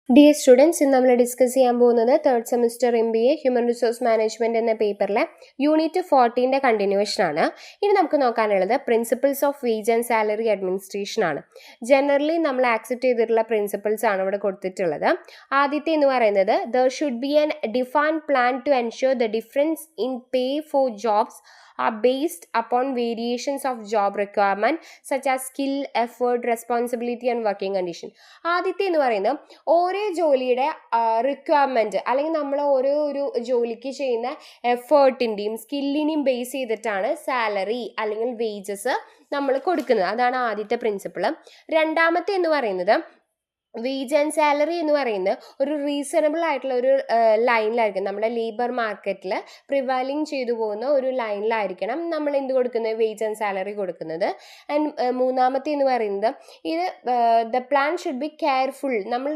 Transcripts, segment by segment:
Dear students, ഇന്ന് നമ്മൾ discuss ചെയ്യാൻ പോകുന്നത് third semester MBA human resource management എന്ന പേപ്പറിലെ യൂണിറ്റ് 14 കണ്ടിന്യൂഷൻ ആണ്. ഇനി നമുക്ക് നോക്കാനുള്ളത് principles of wage and salary administration ആണ്. ജനറലി നമ്മൾ ആക്സെപ്റ്റ് ചെയ്തിട്ടുള്ള പ്രിൻസിപ്പിൾസ് ആണ് ഇവിടെ കൊടുത്തിട്ടുള്ളത്. ആദ്യത്തെ എന്ന് പറയുന്നത് there should be an defined plan to ensure the difference in pay for jobs are based upon variations of job requirement such as skill, effort, responsibility and working condition. ആദ്യത്തെ എന്ന് പറയുന്നത് ഓരോ ജോലിയുടെ റിക്വയർമെൻറ്റ് അല്ലെങ്കിൽ നമ്മൾ ഓരോ ഒരു ജോലിക്ക് ചെയ്യുന്ന എഫേർട്ടിൻ്റെയും സ്കില്ലിനെയും ബേസ് ചെയ്തിട്ടാണ് സാലറി അല്ലെങ്കിൽ വേജസ് നമ്മൾ കൊടുക്കുന്നത്. അതാണ് ആദ്യത്തെ പ്രിൻസിപ്പിൾ. രണ്ടാമത്തെ എന്ന് പറയുന്നത് വേജ് ആൻഡ് സാലറി എന്ന് പറയുന്നത് ഒരു റീസണബിൾ ആയിട്ടുള്ള ഒരു ലൈനിലായിരിക്കും. നമ്മുടെ ലേബർ മാർക്കറ്റിൽ പ്രിവൈലിംഗ് ചെയ്തു പോകുന്ന ഒരു ലൈനിലായിരിക്കണം നമ്മൾ എന്ത് കൊടുക്കുന്നത്, വേജ് ആൻഡ് സാലറി കൊടുക്കുന്നത്. ആൻഡ് മൂന്നാമത്തെ എന്ന് പറയുന്നത് ഇത് the plan should be careful. നമ്മൾ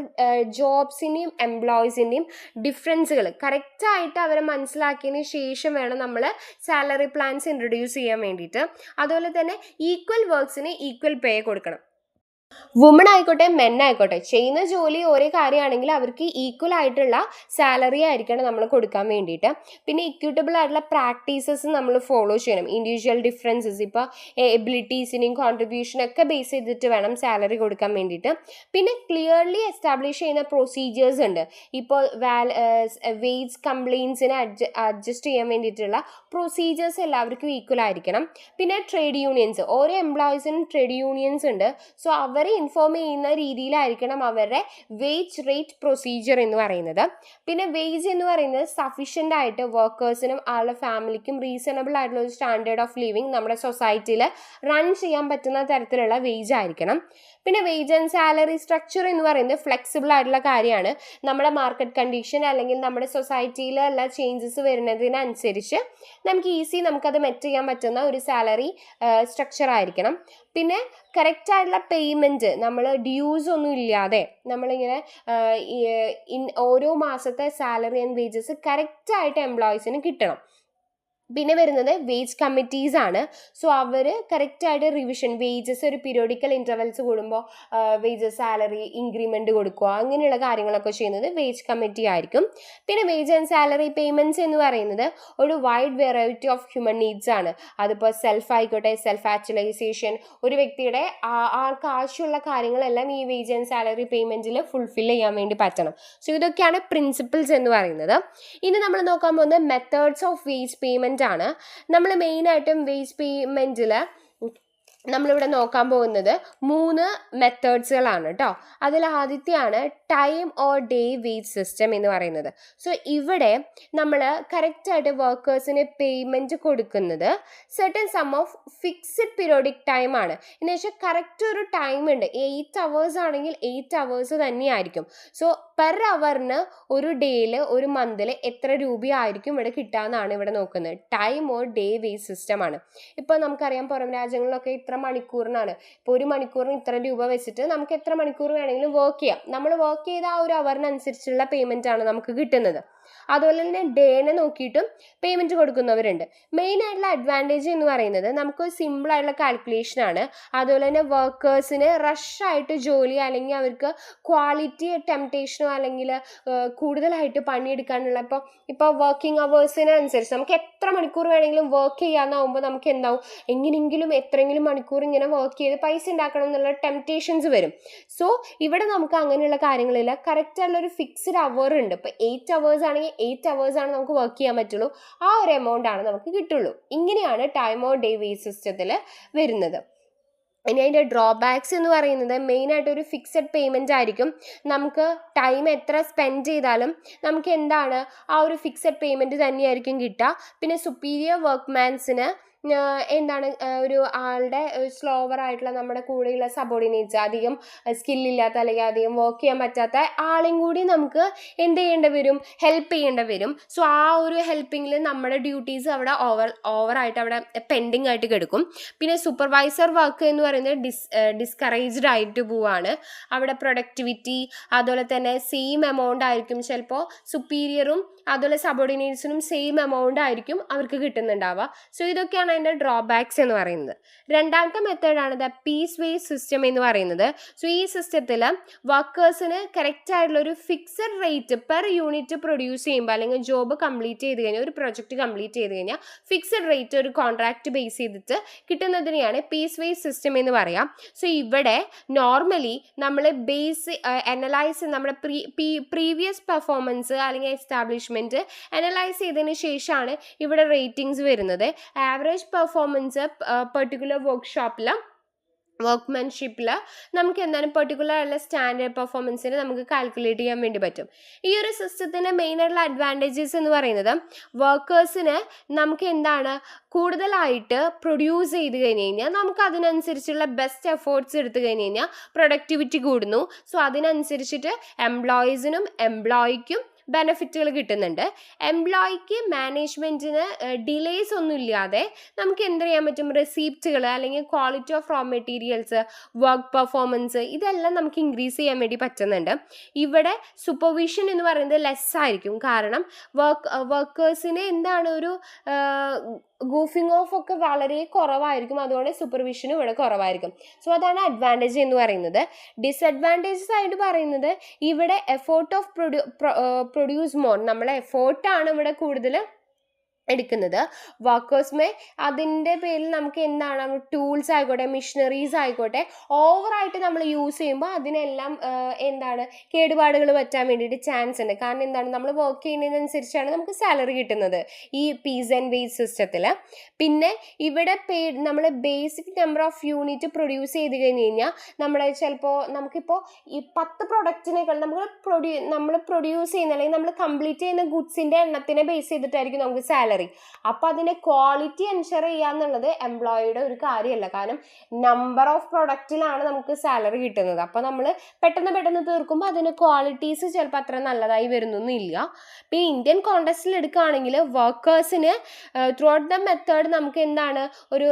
ജോബ്സിൻ്റെയും എംപ്ലോയീസിൻ്റെയും ഡിഫറൻസുകൾ കറക്റ്റായിട്ട് അവരെ മനസ്സിലാക്കിയതിന് ശേഷം വേണം നമ്മൾ സാലറി പ്ലാൻസ് ഇൻട്രൊഡ്യൂസ് ചെയ്യാൻ വേണ്ടിയിട്ട്. അതുപോലെ തന്നെ ഈക്വൽ വർക്ക്സിന് ഈക്വൽ പേ കൊടുക്കണം. വുമൺ ആയിക്കോട്ടെ മെൻ ആയിക്കോട്ടെ ചെയ്യുന്ന ജോലി ഒരേ കാര്യമാണെങ്കിൽ അവർക്ക് ഈക്വൽ ആയിട്ടുള്ള സാലറി ആയിരിക്കണം നമ്മൾ കൊടുക്കാൻ വേണ്ടിയിട്ട്. പിന്നെ ഇക്വിറ്റബിൾ ആയിട്ടുള്ള പ്രാക്ടീസസ് നമ്മൾ ഫോളോ ചെയ്യണം. ഇൻഡിവിജ്വൽ ഡിഫറൻസസ് ഇപ്പോൾ എബിലിറ്റീസിനെയും കോൺട്രിബ്യൂഷനൊക്കെ ബേസ് ചെയ്തിട്ട് വേണം സാലറി കൊടുക്കാൻ വേണ്ടിയിട്ട്. പിന്നെ ക്ലിയർലി എസ്റ്റാബ്ലിഷ് ചെയ്യുന്ന പ്രൊസീജിയേഴ്സ് ഉണ്ട്. ഇപ്പോൾ വേജ് കംപ്ലയിൻസിനെ അഡ്ജസ്റ്റ് ചെയ്യാൻ വേണ്ടിയിട്ടുള്ള പ്രൊസീജിയേഴ്സ് എല്ലാവർക്കും ഈക്വൽ ആയിരിക്കണം. പിന്നെ ട്രേഡ് യൂണിയൻസ്, ഓരോ എംപ്ലോയീസിനും ട്രേഡ് യൂണിയൻസ് ഉണ്ട്. സോ അവരെ ഇൻഫോം ചെയ്യുന്ന രീതിയിലായിരിക്കണം അവരുടെ വേജ് റേറ്റ് പ്രൊസീജിയർ എന്ന് പറയുന്നത്. പിന്നെ വേജ് എന്ന് പറയുന്നത് സഫീഷ്യൻ്റ് ആയിട്ട് വർക്കേഴ്സിനും അവരുടെ ഫാമിലിക്കും റീസണബിൾ ആയിട്ടുള്ള ഒരു സ്റ്റാൻഡേർഡ് ഓഫ് ലിവിങ് നമ്മുടെ സൊസൈറ്റിയിൽ റൺ ചെയ്യാൻ പറ്റുന്ന തരത്തിലുള്ള വേജ് ആയിരിക്കണം. പിന്നെ വേജ് ആൻഡ് സാലറി സ്ട്രക്ചർ എന്ന് പറയുന്നത് ഫ്ലെക്സിബിൾ ആയിട്ടുള്ള കാര്യമാണ്. നമ്മുടെ മാർക്കറ്റ് കണ്ടീഷൻ അല്ലെങ്കിൽ നമ്മുടെ സൊസൈറ്റിയിൽ എല്ലാ ചേഞ്ചസ് വരുന്നതിനനുസരിച്ച് നമുക്കത് മെറ്റ് ചെയ്യാൻ പറ്റുന്ന ഒരു സാലറി സ്ട്രക്ചർ ആയിരിക്കണം. പിന്നെ കറക്റ്റ് ആയിട്ടുള്ള പേയ്മെൻറ്റ്, നമ്മൾ ഡ്യൂസ് ഒന്നും ഇല്ലാതെ നമ്മളിങ്ങനെ ഓരോ മാസത്തെ സാലറി ആൻഡ് വേജസ് കറക്റ്റായിട്ട് എംപ്ലോയീസിന് കിട്ടണം. പിന്നെ വരുന്നത് വേജ് കമ്മിറ്റീസ് ആണ്. സോ അവർ കറക്റ്റായിട്ട് റിവിഷൻ വേജസ് ഒരു പീരിയോഡിക്കൽ ഇൻ്റർവെൽസ് കൂടുമ്പോൾ വേജസ് സാലറി ഇൻക്രിമെൻറ്റ് കൊടുക്കുക, അങ്ങനെയുള്ള കാര്യങ്ങളൊക്കെ ചെയ്യുന്നത് വേജ് കമ്മിറ്റി ആയിരിക്കും. പിന്നെ വേജ് ആൻഡ് സാലറി പേയ്മെൻറ്റ്സ് എന്ന് പറയുന്നത് ഒരു wide variety of human needs ആണ്. അതിപ്പോൾ സെൽഫ് ആയിക്കോട്ടെ, സെൽഫ് ആക്ച്വലൈസേഷൻ, ഒരു വ്യക്തിയുടെ ആൾക്ക് ആവശ്യമുള്ള കാര്യങ്ങളെല്ലാം ഈ വേജ് ആൻഡ് സാലറി പേയ്മെൻറ്റിൽ ഫുൾഫിൽ ചെയ്യാൻ വേണ്ടി പറ്റണം. സോ ഇതൊക്കെയാണ് പ്രിൻസിപ്പിൾസ് എന്ന് പറയുന്നത്. ഇനി നമ്മൾ നോക്കാൻ പോകുന്നത് മെത്തേഡ്സ് ഓഫ് വേജ് പേയ്മെൻറ്റ് ആണ്. നമ്മൾ മെയിനായിട്ടും വേജ് പേയ്മെൻറ്റിൽ നമ്മളിവിടെ നോക്കാൻ പോകുന്നത് 3 മെത്തേഡ്സുകളാണ് കേട്ടോ. അതിൽ ആദ്യത്തെയാണ് time or day wage system എന്ന് പറയുന്നത്. സോ ഇവിടെ നമ്മൾ കറക്റ്റായിട്ട് വർക്കേഴ്സിന് പേയ്മെൻറ്റ് കൊടുക്കുന്നത് certain sum of fixed periodic time ആണ്. എന്ന് വെച്ചാൽ കറക്റ്റ് ഒരു ടൈം ഉണ്ട്. 8 hours ആണെങ്കിൽ 8 hours തന്നെയായിരിക്കും. സോ പെർ അവറിന് ഒരു ഡേയിൽ ഒരു മന്തിൽ എത്ര രൂപയായിരിക്കും ഇവിടെ കിട്ടാമെന്നാണ് ഇവിടെ നോക്കുന്നത്. Time or day wage system ആണ്. ഇപ്പോൾ നമുക്കറിയാം പുറം രാജ്യങ്ങളിലൊക്കെ ഇത്ര മണിക്കൂറിനാണ്. ഇപ്പോൾ ഒരു മണിക്കൂറിന് ഇത്ര രൂപ വെച്ചിട്ട് നമുക്ക് എത്ര മണിക്കൂർ വേണമെങ്കിലും വർക്ക് ചെയ്യാം. നമ്മൾ വർക്ക് ചെയ്ത ആ ഒരു അവറിനനുസരിച്ചുള്ള പേയ്മെൻ്റ് ആണ് നമുക്ക് കിട്ടുന്നത്. അതുപോലെ തന്നെ ഡേനെ നോക്കിയിട്ടും പേയ്മെൻറ്റ് കൊടുക്കുന്നവരുണ്ട്. മെയിൻ ആയിട്ടുള്ള അഡ്വാൻറ്റേജ് എന്ന് പറയുന്നത് നമുക്ക് സിമ്പിൾ ആയിട്ടുള്ള കാൽക്കുലേഷൻ ആണ്. അതുപോലെ തന്നെ വർക്കേഴ്സിന് റഷായിട്ട് ജോലി അല്ലെങ്കിൽ അവർക്ക് ക്വാളിറ്റി ടെംപ്റ്റേഷനോ അല്ലെങ്കിൽ കൂടുതലായിട്ട് പണിയെടുക്കാനുള്ള ഇപ്പോൾ വർക്കിംഗ് അവേഴ്സിനനുസരിച്ച് നമുക്ക് എത്ര മണിക്കൂർ വേണമെങ്കിലും വർക്ക് ചെയ്യാമെന്നാവുമ്പോൾ നമുക്ക് എന്താവും, എങ്ങനെയെങ്കിലും എത്രയെങ്കിലും മണിക്കൂർ ഇങ്ങനെ വർക്ക് ചെയ്ത് പൈസ ഉണ്ടാക്കണം എന്നുള്ള ടെംപ്റ്റേഷൻസ് വരും. സോ ഇവിടെ നമുക്ക് അങ്ങനെയുള്ള കാര്യങ്ങളില്ല. കറക്റ്റായിട്ടുള്ള ഒരു ഫിക്സ്ഡ് അവർ ഉണ്ട്. ഇപ്പോൾ 8 hours ആണെങ്കിൽ 8 hours ആണ് നമുക്ക് വർക്ക് ചെയ്യാൻ പറ്റുള്ളൂ. ആ ഒരു എമൗണ്ട് ആണ് നമുക്ക് കിട്ടുള്ളൂ. ഇങ്ങനെയാണ് ടൈം ഓർ ഡേ വേജ് സിസ്റ്റത്തിൽ വരുന്നത്. ഇനി അതിൻ്റെ ഡ്രോബാക്സ് എന്ന് പറയുന്നത് മെയിനായിട്ട് ഒരു ഫിക്സഡ് പേയ്മെൻ്റ് ആയിരിക്കും. നമുക്ക് ടൈം എത്ര സ്പെൻഡ് ചെയ്താലും നമുക്ക് എന്താണ് ആ ഒരു ഫിക്സഡ് പേയ്മെൻറ്റ് തന്നെയായിരിക്കും കിട്ടുക. പിന്നെ സുപ്പീരിയർ വർക്ക്മാൻസിന് എന്താണ് ഒരു ആളുടെ സ്ലോവർ ആയിട്ടുള്ള നമ്മുടെ കൂടെയുള്ള സബോർഡിനേറ്റ്സ്, അധികം സ്കില്ലില്ലാത്ത അല്ലെങ്കിൽ അധികം വർക്ക് ചെയ്യാൻ പറ്റാത്ത ആളെയും കൂടി നമുക്ക് എന്ത് ചെയ്യേണ്ടി വരും, ഹെൽപ്പ് ചെയ്യേണ്ടി വരും. സോ ആ ഒരു ഹെൽപ്പിങ്ങിൽ നമ്മുടെ ഡ്യൂട്ടീസ് അവിടെ ഓവറായിട്ട് അവിടെ പെൻഡിങ് ആയിട്ട് കിടക്കും. പിന്നെ സൂപ്പർവൈസർ വർക്ക് എന്ന് പറയുന്നത് ഡിസ്കറേജ്ഡ് ആയിട്ട് പോവാണ്. അവിടെ പ്രൊഡക്ടിവിറ്റി അതുപോലെ തന്നെ സെയിം എമൗണ്ട് ആയിരിക്കും. ചിലപ്പോൾ സുപ്പീരിയറും അതുപോലെ സബോർഡിനേറ്റ്സിനും സെയിം എമൗണ്ട് ആയിരിക്കും അവർക്ക് കിട്ടുന്നുണ്ടാവുക. സോ ഇതൊക്കെയാണ് ഇതൊക്കെയാണ് അതിൻ്റെ ഡ്രോബാക്സ് എന്ന് പറയുന്നത്. രണ്ടാമത്തെ മെത്തേഡാണ് ദ പീസ് വേസ് സിസ്റ്റം എന്ന് പറയുന്നത്. സോ ഈ സിസ്റ്റത്തിൽ വർക്കേഴ്സിന് കറക്റ്റ് ആയിട്ടുള്ള ഒരു fixed rate per unit produce ചെയ്യുമ്പോൾ അല്ലെങ്കിൽ ജോബ് കംപ്ലീറ്റ് ചെയ്ത് കഴിഞ്ഞാൽ ഒരു പ്രൊജക്റ്റ് കംപ്ലീറ്റ് ചെയ്ത് കഴിഞ്ഞാൽ ഫിക്സഡ് റേറ്റ് ഒരു കോൺട്രാക്ട് ബേസ് ചെയ്തിട്ട് കിട്ടുന്നതിനെയാണ് പീസ് വേസ് സിസ്റ്റം എന്ന് പറയാം. സോ ഇവിടെ നോർമലി നമ്മൾ ബേസ് അനലൈസ് നമ്മുടെ പ്രീവിയസ് പെർഫോമൻസ് അല്ലെങ്കിൽ എസ്റ്റാബ്ലിഷ്മെൻറ്റ് അനലൈസ് ചെയ്തതിന് ശേഷമാണ് ഇവിടെ റേറ്റിംഗ്സ് വരുന്നത്. ആവറേജ് പെർഫോമൻസ് പെർട്ടിക്കുലർ വർക്ക്മാൻഷിപ്പിൽ നമുക്ക് എന്താണ് പെർട്ടിക്കുലർ ആയിട്ടുള്ള സ്റ്റാൻഡേർഡ് പെർഫോമൻസിന് നമുക്ക് കാൽക്കുലേറ്റ് ചെയ്യാൻ വേണ്ടി പറ്റും. ഈ ഒരു സിസ്റ്റത്തിൻ്റെ മെയിനായിട്ടുള്ള അഡ്വാൻറ്റേജസ് എന്ന് പറയുന്നത് വർക്കേഴ്സിന് നമുക്ക് എന്താണ് കൂടുതലായിട്ട് പ്രൊഡ്യൂസ് ചെയ്ത് കഴിഞ്ഞ് കഴിഞ്ഞാൽ നമുക്ക് അതിനനുസരിച്ചുള്ള ബെസ്റ്റ് എഫേർട്സ് എടുത്തു കഴിഞ്ഞ് കഴിഞ്ഞാൽ പ്രൊഡക്ടിവിറ്റി കൂടുന്നു. സോ അതിനനുസരിച്ചിട്ട് എംപ്ലോയീസിനും എംപ്ലോയിക്കും ബെനിഫിറ്റുകൾ കിട്ടുന്നുണ്ട്. എംപ്ലോയിക്ക് മാനേജ്മെൻറ്റിന് ഡിലേസ് ഒന്നും ഇല്ലാതെ നമുക്ക് എന്ത് ചെയ്യാൻ പറ്റും, റെസീപ്റ്റുകൾ അല്ലെങ്കിൽ quality of raw materials, work performance ഇതെല്ലാം നമുക്ക് ഇൻക്രീസ് ചെയ്യാൻ വേണ്ടി പറ്റുന്നുണ്ട്. ഇവിടെ സൂപ്പർവിഷൻ എന്ന് പറയുന്നത് ലെസ് ആയിരിക്കും. കാരണം വർക്കേഴ്സിന് എന്താണ് ഒരു ഗൂഫിങ് ഓഫ് ഒക്കെ വളരെ കുറവായിരിക്കും. അതുകൊണ്ട് സൂപ്പർവിഷനും ഇവിടെ കുറവായിരിക്കും. സോ അതാണ് അഡ്വാൻറ്റേജ് എന്ന് പറയുന്നത്. ഡിസഡ്വാൻറ്റേജസ് ആയിട്ട് പറയുന്നത് ഇവിടെ എഫേർട്ട് ഓഫ് പ്രൊഡ്യൂസ് മോർ, നമ്മളെ എഫേർട്ടാണ് ഇവിടെ കൂടുതൽ എടുക്കുന്നത്. വർക്കേഴ്സ്മേ അതിൻ്റെ പേരിൽ നമുക്ക് എന്താണ് ടൂൾസ് ആയിക്കോട്ടെ മെഷീനറീസ് ആയിക്കോട്ടെ ഓവറായിട്ട് നമ്മൾ യൂസ് ചെയ്യുമ്പോൾ അതിനെല്ലാം എന്താണ് കേടുപാടുകൾ പറ്റാൻ വേണ്ടിയിട്ട് ചാൻസ് ഉണ്ട്. കാരണം എന്താണ് നമ്മൾ വർക്ക് ചെയ്യുന്നതിനനുസരിച്ചാണ് നമുക്ക് സാലറി കിട്ടുന്നത് ഈ പീസ് ആൻഡ് വേസ് സിസ്റ്റത്തിൽ. പിന്നെ ഇവിടെ നമ്മൾ basic number of unit produce ചെയ്ത് കഴിഞ്ഞ് കഴിഞ്ഞാൽ നമ്മൾ ചിലപ്പോൾ നമുക്കിപ്പോൾ ഈ 10 പ്രൊഡക്റ്റിനേക്കാൾ നമ്മൾ പ്രൊഡ്യൂസ് ചെയ്യുന്ന അല്ലെങ്കിൽ നമ്മൾ കംപ്ലീറ്റ് ചെയ്യുന്ന ഗുഡ്സിൻ്റെ എണ്ണത്തിനെ ബേസ് ചെയ്തിട്ടായിരിക്കും നമുക്ക് സാലറി. അപ്പോൾ അതിൻ്റെ ക്വാളിറ്റി എൻഷുർ ചെയ്യുക എന്നുള്ളത് എംപ്ലോയിയുടെ ഒരു കാര്യമല്ല. കാരണം നമ്പർ ഓഫ് പ്രൊഡക്റ്റിലാണ് നമുക്ക് സാലറി കിട്ടുന്നത്. അപ്പോൾ നമ്മൾ പെട്ടെന്ന് തീർക്കുമ്പോൾ അതിന് ക്വാളിറ്റീസ് ചിലപ്പോൾ അത്ര നല്ലതായി വരുന്നൊന്നുമില്ല. പിന്നെ ഇന്ത്യൻ കോണ്ടെക്സ്റ്റിൽ എടുക്കുകയാണെങ്കിൽ വർക്കേഴ്സിന് ത്രൂ ഔട്ട് ദ മെത്തേഡ് നമുക്ക് എന്താണ് ഒരു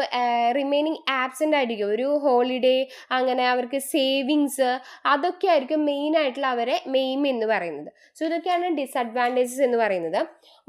റിമൈനിങ് ആബ്സെൻ്റ് ആയിരിക്കും, ഒരു ഹോളിഡേ, അങ്ങനെ അവർക്ക് സേവിങ്സ്, അതൊക്കെ ആയിരിക്കും മെയിനായിട്ടുള്ള അവരെ മെയിം എന്ന് പറയുന്നത്. സോ ഇതൊക്കെയാണ് ഡിസഡ്വാൻറ്റേജസ് എന്ന് പറയുന്നത്.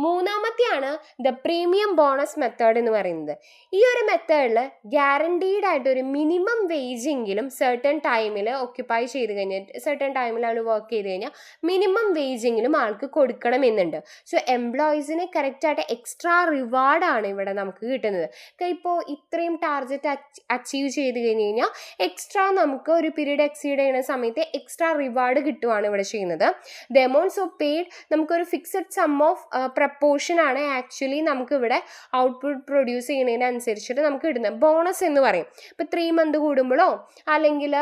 മൂന്നാമത്തെയാണ് ദ പ്രീമിയം ബോണസ് മെത്തേഡ് എന്ന് പറയുന്നത്. ഈ ഒരു മെത്തേഡിൽ ഗ്യാരണ്ടീഡ് ആയിട്ട് ഒരു മിനിമം വേജ് എങ്കിലും സെർട്ടൺ ടൈമിൽ ഓക്യുപ്പൈ ചെയ്ത് കഴിഞ്ഞാൽ സെർട്ടൺ ടൈമിൽ അവൾ വർക്ക് ചെയ്ത് കഴിഞ്ഞാൽ മിനിമം വേജ് എങ്കിലും ആൾക്ക് കൊടുക്കണമെന്നുണ്ട്. സോ എംപ്ലോയീസിന് കറക്റ്റായിട്ട് എക്സ്ട്രാ റിവാർഡാണ് ഇവിടെ നമുക്ക് കിട്ടുന്നത്. ഇപ്പോൾ ഇത്രയും ടാർഗറ്റ് അച്ചീവ് ചെയ്ത് കഴിഞ്ഞ് കഴിഞ്ഞാൽ എക്സ്ട്രാ നമുക്ക് ഒരു പീരീഡ് എക്സീഡ് ചെയ്യുന്ന സമയത്ത് എക്സ്ട്രാ റിവാർഡ് കിട്ടുവാണ് ഇവിടെ ചെയ്യുന്നത്. ദ എമൗണ്ട്സ് ഓഫ് പെയ്ഡ് നമുക്കൊരു ഫിക്സഡ് സം ഓഫ് പ്രപ്പോർഷൻ ആണ് ആക്ച്വലി നമുക്ക് ഇവിടെ ഔട്ട്പുട്ട് പ്രൊഡ്യൂസ് ചെയ്യുന്നതിനനുസരിച്ചിട്ട് നമുക്ക് കിട്ടുന്നത് ബോണസ് എന്ന് പറയും. ഇപ്പോൾ 3 മന്ത് കൂടുമ്പോഴോ അല്ലെങ്കിൽ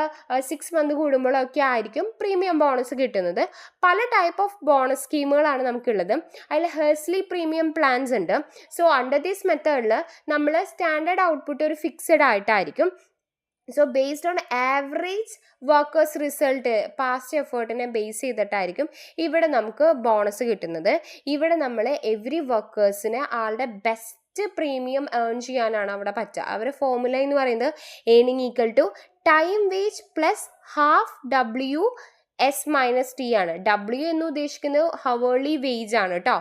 6 മന്ത് കൂടുമ്പോഴോ ഒക്കെ ആയിരിക്കും പ്രീമിയം ബോണസ് കിട്ടുന്നത്. പല ടൈപ്പ് ഓഫ് ബോണസ് സ്കീമുകളാണ് നമുക്കുള്ളത്. അതിൽ ഹേഴ്സ്ലി പ്രീമിയം പ്ലാൻസ് ഉണ്ട്. സോ അണ്ടർ ദിസ് മെത്തേഡിൽ നമ്മൾ സ്റ്റാൻഡേർഡ് ഔട്ട്പുട്ട് ഒരു ഫിക്സഡ് ആയിട്ടായിരിക്കും. So based on average workers result past എഫേർട്ടിനെ ബേസ് ചെയ്തിട്ടായിരിക്കും ഇവിടെ നമുക്ക് ബോണസ് കിട്ടുന്നത്. ഇവിടെ നമ്മൾ എവറി വർക്കേഴ്സിന് ആളുടെ ബെസ്റ്റ് പ്രീമിയം ഏൺ ചെയ്യാനാണ് അവിടെ പറ്റുക. അവരുടെ ഫോർമുല എന്ന് പറയുന്നത് earning equal to time wage plus half WS-T ആണ്. W എന്ന് ഉദ്ദേശിക്കുന്നത് ഹവേർലി വേജ് ആണ് കേട്ടോ.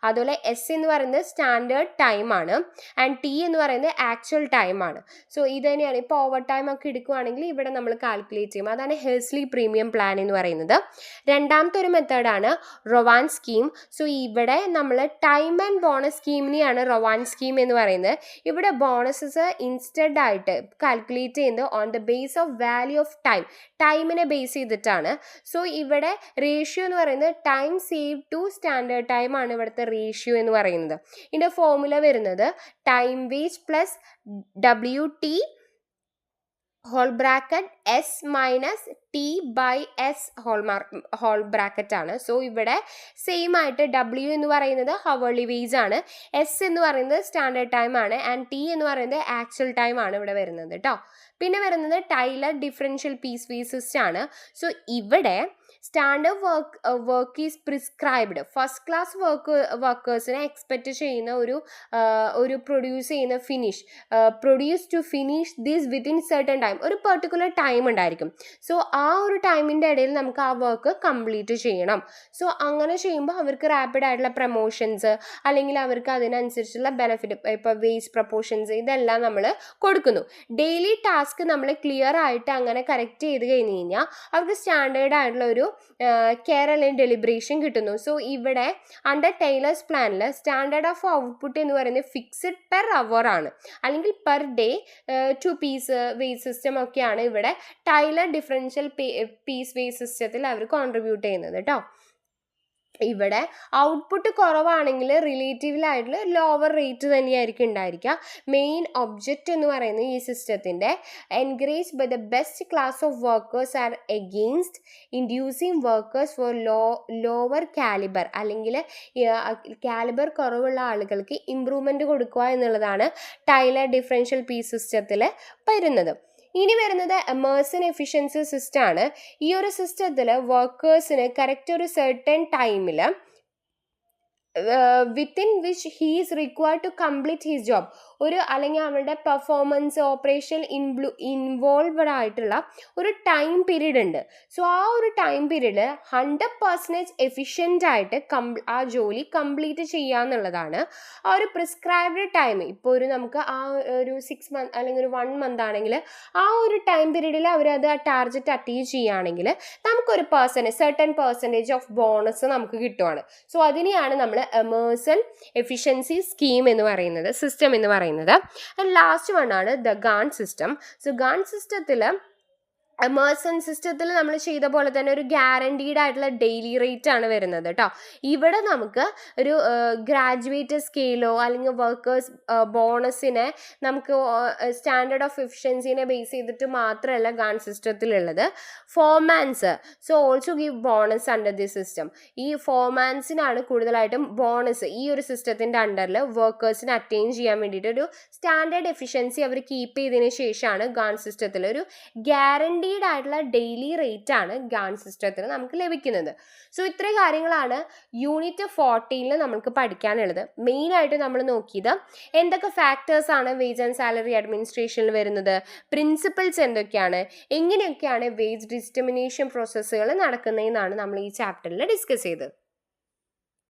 അതുപോലെ S എന്ന് പറയുന്നത് സ്റ്റാൻഡേർഡ് ടൈം ആണ് ആൻഡ് T എന്ന് പറയുന്നത് ആക്ച്വൽ ടൈം ആണ്. സോ ഇത് തന്നെയാണ്. ഇപ്പോൾ ഓവർ ടൈം ഒക്കെ എടുക്കുകയാണെങ്കിൽ ഇവിടെ നമ്മൾ കാൽക്കുലേറ്റ് ചെയ്യും. അതാണ് ഹേഴ്സ്ലി പ്രീമിയം പ്ലാൻ എന്ന് പറയുന്നത്. രണ്ടാമത്തെ ഒരു മെത്തേഡാണ് റൊവാൻ സ്കീം. സോ ഇവിടെ നമ്മൾ ടൈം ആൻഡ് ബോണസ് സ്കീമിനെയാണ് റൊവാൻ സ്കീം എന്ന് പറയുന്നത്. ഇവിടെ ബോണസസ് ഇൻസ്റ്റഡ് ആയിട്ട് കാൽക്കുലേറ്റ് ചെയ്യുന്നത് on the base of value of ടൈമിനെ ബേസ് ചെയ്തിട്ടാണ്. സോ ഇവിടെ റേഷ്യോ എന്ന് പറയുന്നത് time saved to standard time ആണ് ഇവിടുത്തെ റേഷ്യോ എന്ന് പറയുന്നത്. ഇതിൻ്റെ ഫോർമുല വരുന്നത് time wage plus WT whole bracket S-T/S whole bracket ആണ്. സോ ഇവിടെ സെയിം ആയിട്ട് W എന്ന് പറയുന്നത് ഹവർലി വേജ് ആണ്, S എന്ന് പറയുന്നത് സ്റ്റാൻഡേർഡ് ടൈം ആണ് ആൻഡ് T എന്ന് പറയുന്നത് ആക്ച്വൽ ടൈം ആണ് ഇവിടെ വരുന്നത് കേട്ടോ. പിന്നെ വരുന്നത് Taylor differential piece wage system ആണ്. സോ ഇവിടെ standard work is prescribed. First class വർക്കേഴ്സിനെ എക്സ്പെക്റ്റ് ചെയ്യുന്ന ഒരു പ്രൊഡ്യൂസ് ചെയ്യുന്ന produce to finish this within certain time, ഒരു പെർട്ടിക്കുലർ ടൈം ഉണ്ടായിരിക്കും. സോ ആ ഒരു ടൈമിൻ്റെ ഇടയിൽ നമുക്ക് ആ വർക്ക് കംപ്ലീറ്റ് ചെയ്യണം. സോ അങ്ങനെ ചെയ്യുമ്പോൾ അവർക്ക് റാപ്പിഡ് ആയിട്ടുള്ള പ്രൊമോഷൻസ് അല്ലെങ്കിൽ അവർക്ക് അതിനനുസരിച്ചുള്ള ബെനിഫിറ്റ്, ഇപ്പോൾ വേജ് പ്രൊപ്പോർഷൻസ്, ഇതെല്ലാം നമ്മൾ കൊടുക്കുന്നു. ഡെയിലി ടാസ്ക് നമ്മൾ ക്ലിയർ ആയിട്ട് അങ്ങനെ കറക്റ്റ് ചെയ്ത് കഴിഞ്ഞ് കഴിഞ്ഞാൽ അവർക്ക് സ്റ്റാൻഡേർഡ് ആയിട്ടുള്ള ഒരു കെയർ അല്ലെങ്കിൽ ഡെലിബറേഷൻ കിട്ടുന്നു. സോ ഇവിടെ അണ്ടർ ടൈലേഴ്സ് പ്ലാനിൽ സ്റ്റാൻഡേർഡ് ഓഫ് ഔട്ട്പുട്ട് എന്ന് പറയുന്നത് ഫിക്സഡ് പെർ അവർ ആണ്, അല്ലെങ്കിൽ per day 2 piece wage system ഒക്കെയാണ് ഇവിടെ ടൈലർ ഡിഫറൻഷ്യൽ പീസ് വേജ് സിസ്റ്റത്തിൽ അവർ കോൺട്രിബ്യൂട്ട് ചെയ്യുന്നത് കേട്ടോ. ഇവിടെ ഔട്ട്പുട്ട് കുറവാണെങ്കിൽ റിലേറ്റീവ്ലായിട്ടുള്ള ലോവർ റേറ്റ് തന്നെയായിരിക്കും ഉണ്ടായിരിക്കുക. മെയിൻ ഒബ്ജക്റ്റ് എന്ന് പറയുന്നത് ഈ സിസ്റ്റത്തിൻ്റെ encourage by the best class of workers are against inducing workers for lower calibre, അല്ലെങ്കിൽ കാലിബർ കുറവുള്ള ആളുകൾക്ക് ഇമ്പ്രൂവ്മെൻറ്റ് കൊടുക്കുക എന്നുള്ളതാണ് ടൈലർ ഡിഫറൻഷ്യൽ പീസ് സിസ്റ്റത്തിൽ വരുന്നത്. ഇനി വരുന്നത് എമേഴ്സൺ എഫിഷ്യൻസി സിസ്റ്റം ആണ്. ഈ ഒരു സിസ്റ്റത്തിൽ വർക്കേഴ്സിന് കറക്റ്റ് ഒരു സെർട്ടൺ ടൈമിൽ within which he is required to complete his job, അല്ലെങ്കിൽ അവരുടെ പെർഫോമൻസ് ഓപ്പറേഷൻ ഇൻവോൾവഡ് ആയിട്ടുള്ള ഒരു ടൈം പീരീഡ് ഉണ്ട്. സോ ആ ഒരു ടൈം പീരീഡ് 100% എഫിഷ്യൻ്റ് ആയിട്ട് ആ ജോലി കംപ്ലീറ്റ് ചെയ്യുക എന്നുള്ളതാണ് ആ ഒരു പ്രിസ്ക്രൈബ്ഡ് ടൈം. ഇപ്പോൾ നമുക്ക് ആ ഒരു 6 months അല്ലെങ്കിൽ ഒരു 1 month ആണെങ്കിൽ ആ ഒരു ടൈം പീരീഡിൽ അവരത് ആ ടാർഗറ്റ് അച്ചീവ് ചെയ്യുകയാണെങ്കിൽ നമുക്കൊരു സെർട്ടൺ പെർസെൻറ്റേജ് ഓഫ് ബോണസ് നമുക്ക് കിട്ടുവാണ്. സോ അതിനെയാണ് നമ്മൾ എമേഴ്സൺ എഫിഷ്യൻസി സ്കീം എന്ന് പറയുന്നത്, സിസ്റ്റം എന്ന് പറയുന്നത്. ആൻഡ് ലാസ്റ്റ് വൺ ആണ് the Gantt system. So Gantt സിസ്റ്റത്തിൽ എമേഴ്സൺ സിസ്റ്റത്തിൽ നമ്മൾ ചെയ്ത പോലെ തന്നെ ഒരു ഗ്യാരണ്ടീഡ് ആയിട്ടുള്ള ഡെയിലി റേറ്റ് ആണ് വരുന്നത് കേട്ടോ. ഇവിടെ നമുക്ക് ഒരു ഗ്രാജുവേറ്റ് സ്കെയിലോ അല്ലെങ്കിൽ വർക്കേഴ്സ് ബോണസിനെ നമുക്ക് സ്റ്റാൻഡേർഡ് ഓഫ് എഫിഷ്യൻസിനെ ബേസ് ചെയ്തിട്ട് മാത്രമല്ല ഗാൺ സിസ്റ്റത്തിലുള്ളത്. Foremen also give bonus under the system. ഈ ഫോർമാൻസിനാണ് കൂടുതലായിട്ടും ബോണസ് ഈ ഒരു സിസ്റ്റത്തിൻ്റെ അണ്ടറിൽ വർക്കേഴ്സിന് അറ്റൈൻ ചെയ്യാൻ വേണ്ടിയിട്ട് ഒരു സ്റ്റാൻഡേർഡ് എഫിഷ്യൻസി അവർ കീപ്പ് ചെയ്തതിന് ശേഷമാണ് ഗാൺ സിസ്റ്റത്തിൽ ഒരു ഗ്യാരണ്ടി ആയിട്ടുള്ള ഡെയിലി റേറ്റ് ആണ് ഗാൺ സിസ്റ്റത്തിന് നമുക്ക് ലഭിക്കുന്നത്. സോ ഇത്രയും കാര്യങ്ങളാണ് യൂണിറ്റ് 14 നമുക്ക് പഠിക്കാനുള്ളത്. മെയിനായിട്ട് നമ്മൾ നോക്കിയത് എന്തൊക്കെ ഫാക്ടേഴ്സ് ആണ് വേജ് ആൻഡ് സാലറി അഡ്മിനിസ്ട്രേഷനിൽ വരുന്നത്, പ്രിൻസിപ്പിൾസ് എന്തൊക്കെയാണ്, എങ്ങനെയൊക്കെയാണ് വേജ് ഡിറ്റർമിനേഷൻ പ്രോസസ്സുകൾ നടക്കുന്നതെന്നാണ് നമ്മൾ ഈ ചാപ്റ്ററിൽ ഡിസ്കസ് ചെയ്തത്.